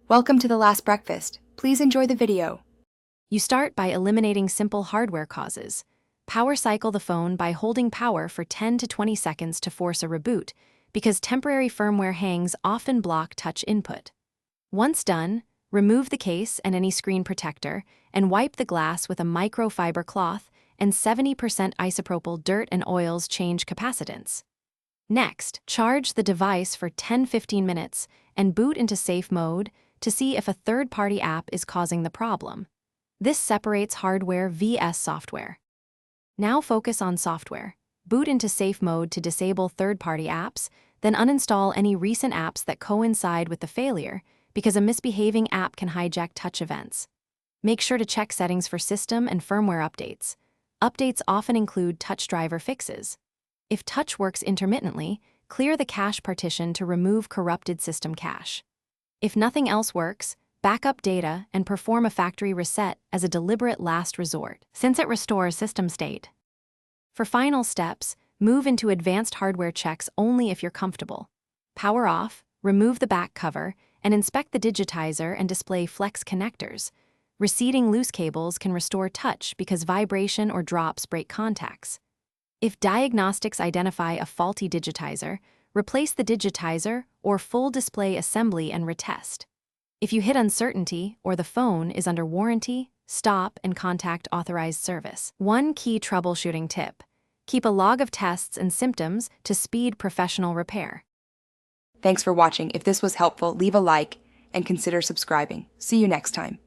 Welcome to The Last Breakfast. Please enjoy the video. You start by eliminating simple hardware causes. Power cycle the phone by holding power for 10 to 20 seconds to force a reboot, because temporary firmware hangs often block touch input. Once done, remove the case and any screen protector and wipe the glass with a microfiber cloth and 70% isopropyl dirt and oils change capacitance. Next, charge the device for 10-15 minutes and boot into safe mode to see if a third-party app is causing the problem. This separates hardware vs software. Now focus on software. Boot into safe mode to disable third-party apps, then uninstall any recent apps that coincide with the failure, because a misbehaving app can hijack touch events. Make sure to check settings for system and firmware updates. Updates often include touch driver fixes. If touch works intermittently, clear the cache partition to remove corrupted system cache. If nothing else works, back up data and perform a factory reset as a deliberate last resort, since it restores system state. For final steps, move into advanced hardware checks only if you're comfortable. Power off, remove the back cover, and inspect the digitizer and display flex connectors. Receding loose cables can restore touch because vibration or drops break contacts. If diagnostics identify a faulty digitizer, replace the digitizer or full display assembly and retest. If you hit uncertainty or the phone is under warranty, stop and contact authorized service. One key troubleshooting tip: keep a log of tests and symptoms to speed professional repair. Thanks for watching. If this was helpful, leave a like and consider subscribing. See you next time.